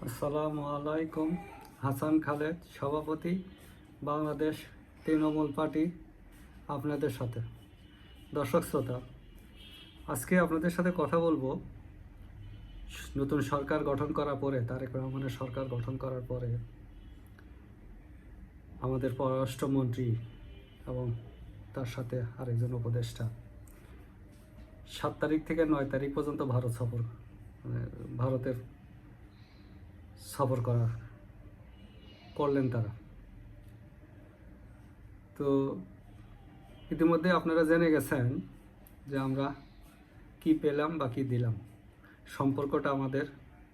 আসসালামু আলাইকুম। হাসান খালেদ, সভাপতি, বাংলাদেশ তৃণমূল পার্টি, আপনাদের সাথে। দর্শক শ্রোতা, আজকে আপনাদের সাথে কথা বলবো নতুন সরকার গঠন করার পরে, তারেক রহমানের সরকার গঠন করার পরে আমাদের পররাষ্ট্রমন্ত্রী এবং তার সাথে আরেকজন উপদেষ্টা 7 তারিখ থেকে 9 তারিখ পর্যন্ত ভারতের সফর করলেন তারা। তো ইতিমধ্যে আপনারা জেনে গেছেন যে আমরা কি পেলাম বা কি দিলাম, সম্পর্কটা আমাদের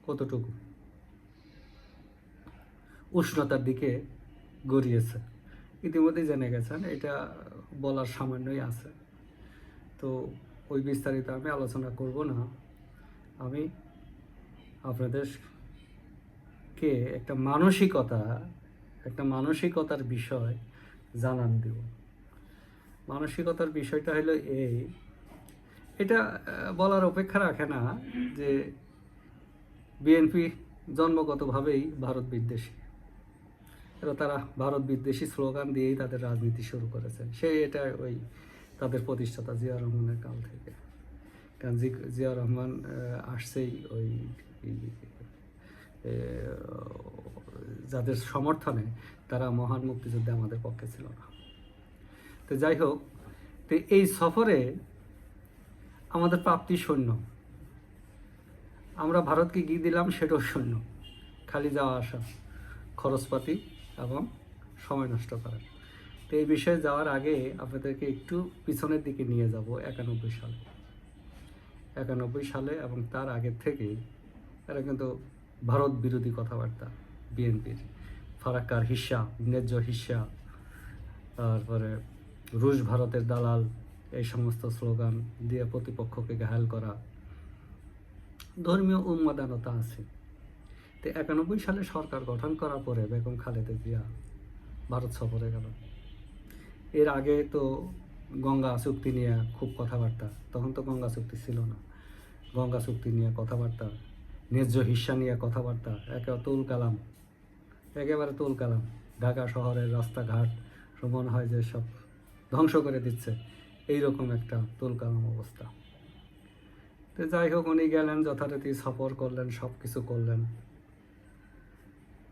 কতটুকু উষ্ণতার দিকে গড়িয়েছে ইতিমধ্যেই জেনে গেছেন। এটা বলার সামান্যই আছে, তো ওই বিস্তারিত আমি আলোচনা করব না। আমি আপনাদেরকে একটা মানসিকতার বিষয় জানান দেব। মানসিকতার বিষয়টা হলো এটা বলার অপেক্ষা রাখে না যে বিএনপি জন্মগতভাবেই ভারত বিদ্বেষী। তারা ভারত বিদ্বেষী স্লোগান দিয়েই তাদের রাজনীতি শুরু করেছে। এটা তাদের প্রতিষ্ঠাতা জিয়া রহমানের কাল থেকে। কারণ জিয়া রহমান আসছেই যাদের সমর্থনে, তারা মহান মুক্তিযুদ্ধে আমাদের পক্ষে ছিল না। তো যাই হোক, তো এই সফরে আমাদের প্রাপ্তি শূন্য। আমরা ভারতকে কি দিলাম সেটাও শূন্য, খালি যাওয়া আসা, খরচপাতি এবং সময় নষ্ট করা। তো এই বিষয়ে যাওয়ার আগে আপনাদেরকে একটু পিছনের দিকে নিয়ে যাব 91 সালে এবং তার আগের থেকেই এরা কিন্তু ভারত বিরোধী কথাবার্তা, বিএনপির ফারাক্কার হিস্সা, ন্যায্য হিস্সা, তারপরে রুশ ভারতের দালাল, এই সমস্ত স্লোগান দিয়ে প্রতিপক্ষকে ঘায়াল করা, ধর্মীয় উন্মাদনতা আছে। তো 91 সালে সরকার গঠন করার পরে বেগম খালেদা জিয়া ভারত সফরে গেল। এর আগে তো গঙ্গা চুক্তি নিয়ে খুব কথাবার্তা, তখন তো গঙ্গা চুক্তি ছিল না। গঙ্গা চুক্তি নিয়ে কথাবার্তা, ন্যায্য হিস্সা নিয়ে কথাবার্তা, একেবারে তুল কালাম। ঢাকা শহরের রাস্তাঘাট মনে হয় যে সব ধ্বংস করে দিচ্ছে, এইরকম একটা তুল কালাম অবস্থা। তো যাই হোক, উনি গেলেন, যথারীতি সফর করলেন, সব কিছু করলেন।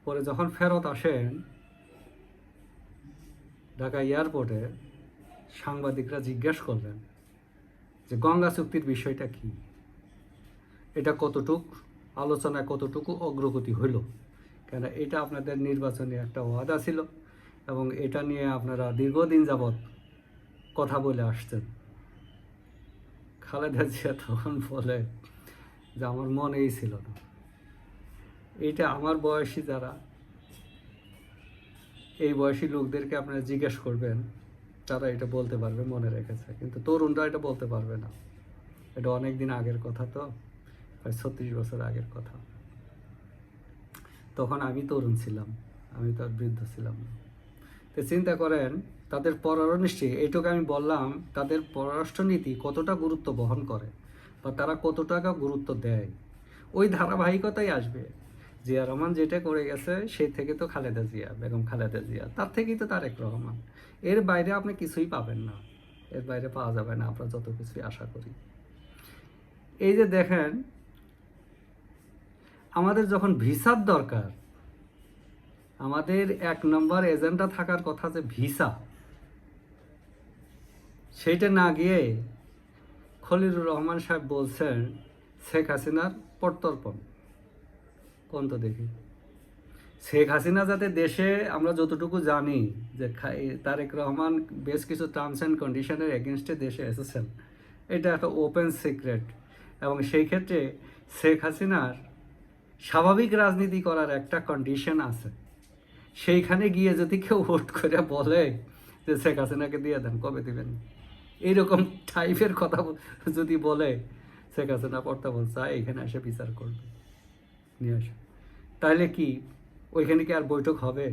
পরে যখন ফেরত আসেন ঢাকা এয়ারপোর্টে, সাংবাদিকরা জিজ্ঞেস করলেন যে গঙ্গা চুক্তির বিষয়টা কি, এটা কতটুকু অগ্রগতি হইল, কেন এটা আপনাদের নির্বাচনী একটা ওয়াদা ছিল এবং এটা নিয়ে আপনারা দীর্ঘদিন যাবৎ কথা বলে আসছেন। খালেদা জিয়া তখন বলে যে আমার মনেই ছিল না। এইটা আমার বয়সী যারা, এই বয়সী লোকদেরকে আপনারা জিজ্ঞেস করবেন, তারা এটা বলতে পারবে মনে রেখেছে, কিন্তু তরুণরা এটা বলতে পারবে না। এটা অনেক দিন আগের কথা, তো প্রায় 36 বছর আগের কথা। তখন আমি তরুণ ছিলাম, আমি তো আর বৃদ্ধ ছিলাম না। তো চিন্তা করেন তাদের পররাষ্ট্রনীতি, এইটুকু আমি বললাম, তাদের পররাষ্ট্রনীতি কতটা গুরুত্ব বহন করে বা তারা কত টাকা গুরুত্ব দেয়। ওই ধারাবাহিকতাই আসবে। জিয়া রহমান যেটা করে গেছে সেই থেকে তো বেগম খালেদা জিয়া, তার থেকেই তো তারেক রহমান। এর বাইরে আপনি কিছুই পাবেন না, এর বাইরে পাওয়া যাবে না, আমরা যত কিছুই আশা করি। এই যে দেখেন, আমাদের যখন ভিসার দরকার, আমাদের 1 নম্বর এজেন্ডা থাকার কথা যে ভিসা, সেইটা না গিয়ে খলিলুর রহমান সাহেব বলছেন শেখ হাসিনার প্রত্যর্পণ। কোন তো দেখি, শেখ হাসিনা যাতে দেশে, আমরা যতটুকু জানি যে তারেক রহমান বেশ কিছু টার্মস অ্যান্ড কন্ডিশনের এগেনস্টে দেশে এসেছেন, এটা একটা ওপেন সিক্রেট। এবং সেই ক্ষেত্রে শেখ হাসিনার স্বাভাবিক রাজনীতি করার একটা কন্ডিশন আছে। সেইখানে গিয়ে যদি কেউ ভোট করে বলে যে শেখ হাসিনাকে দিয়ে দেন, কবে দিবেন, এইরকম টাইপের কথা যদি বলে, শেখ হাসিনা প্রত্যাবর্তন চায়, এখানে এসে বিচার করবে, নিয়ে আসে, তাহলে কি ওইখানে কি আর বৈঠক হবে?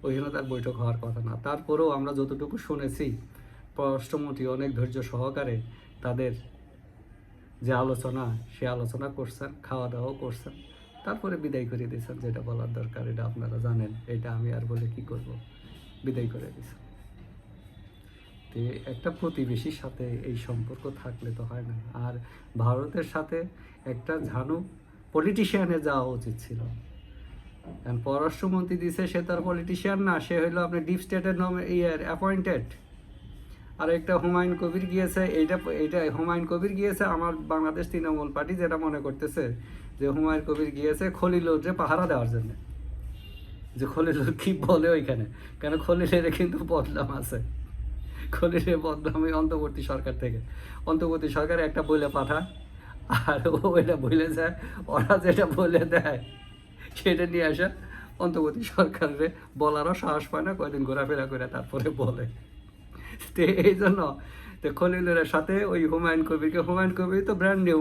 ওইখানে তার বৈঠক হওয়ার কথা না। তারপরেও আমরা যতটুকু শুনেছি, পররাষ্ট্রমন্ত্রী অনেক ধৈর্য সহকারে তাদের যে আলোচনা, সে আলোচনা করছেন, খাওয়া দাওয়াও করছেন, তারপরে বিদায় করে দিয়েছেন, যেটা বলার দরকার এটা আপনারা জানেন, এটা আমি আর বলে কি করব, বিদায় করে দিয়েছেন। তো একটা প্রতিবেশীর সাথে এই সম্পর্ক থাকলে তো হয় না। আর ভারতের সাথে একটা ঝানু পলিটিশিয়ানে যাওয়া উচিত ছিল। কারণ পররাষ্ট্রমন্ত্রী দিছে, সে তার পলিটিশিয়ান না, সে হইলো আপনার ডিপ স্টেটের অ্যাপয়েন্টেড। আর একটা হুমায়ুন কবির গিয়েছে, এইটা হুমায়ুন কবির গিয়েছে আমার বাংলাদেশ তৃণমূল পার্টি যেটা মনে করতেছে যে হুমায়ুন কবির গিয়েছে খলিলুরকে পাহারা দেওয়ার জন্য, যে খলিলুর কি বলে ওইখানে, কেন খলিলের কিন্তু বদনাম আছে, খলিলের বদনাম ওই অন্তর্বর্তী সরকার থেকে, অন্তর্বর্তী সরকার একটা বলে পাঠায় আর ও এটা বলে যায়, ওরা যেটা বলে দেয় সেটা নিয়ে আসা অন্তর্বর্তী সরকারের বলারও সাহস পায় না, কয়দিন ঘোরাফেরা করে তারপরে বলে। তো এই জন্য তো খলিলের সাথে ওই হুমায়ুন কবির তো ব্র্যান্ড নিউ,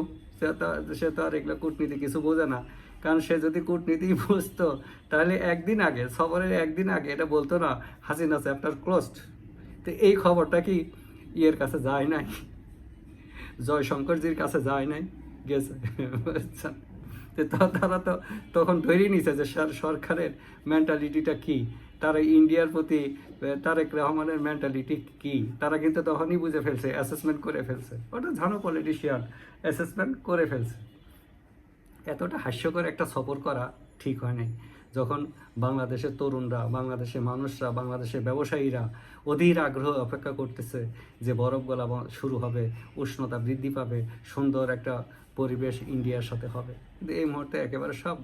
সে তো আর এগুলো কূটনীতি কিছু বোঝে না। কারণ সে যদি কূটনীতি বুঝতো তাহলে একদিন আগে, সফরের একদিন আগে এটা বলতো না হাসিনা চ্যাপ্টার ক্লোজড। তো এই খবরটা কি ইয়ের কাছে যায় নাই, জয়শঙ্করজির কাছে যায় নাই, গেছে বুঝছেন? তো তারা তো তখন ধরেই নিছে যে সরকারের মেন্টালিটিটা কি, তারা ইন্ডিয়ার প্রতি তারেক রহমানের মেন্টালিটি কি, তারা কিন্তু তখনই বুঝে ফেলছে, অ্যাসেসমেন্ট করে ফেলছে, ওটা ঝানু পলিটিশিয়ান অ্যাসেসমেন্ট করে ফেলছে। এতটা হাস্যকর একটা সফর করা ঠিক হয় নাই। যখন বাংলাদেশের তরুণরা, বাংলাদেশের মানুষরা, বাংলাদেশের ব্যবসায়ীরা অধীর আগ্রহ অপেক্ষা করতেছে যে বরফ গলা শুরু হবে, উষ্ণতা বৃদ্ধি পাবে, সুন্দর একটা পরিবেশ ইন্ডিয়ার সাথে হবে, কিন্তু এই মুহূর্তে একেবারে সব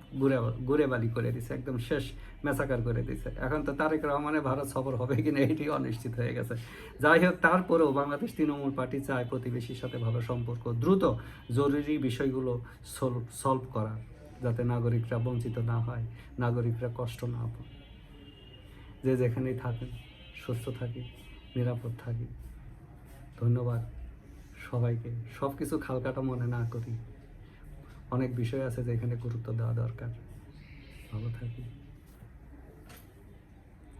ঘুরে বালি করে দিছে, একদম শেষ ম্যাসাকার করে দিছে। এখন তো তারেক রহমানের ভারত সফর হবে কিনা এটি অনিশ্চিত হয়ে গেছে। যাই হোক, তারপরেও বাংলাদেশ তৃণমূল পার্টি চায় প্রতিবেশীর সাথে ভালো সম্পর্ক, দ্রুত জরুরি বিষয়গুলো সলভ করা, যাতে নাগরিকরা বঞ্চিত না হয়, নাগরিকরা কষ্ট না পায়, যে যেখানেই থাকেন সুস্থ থাকি, নিরাপদ থাকি। ধন্যবাদ সবাইকে। সব কিছু খালকাটা মনে না করি, অনেক বিষয় আছে যেখানে গুরুত্ব দেওয়া দরকার। ভালো থাকি।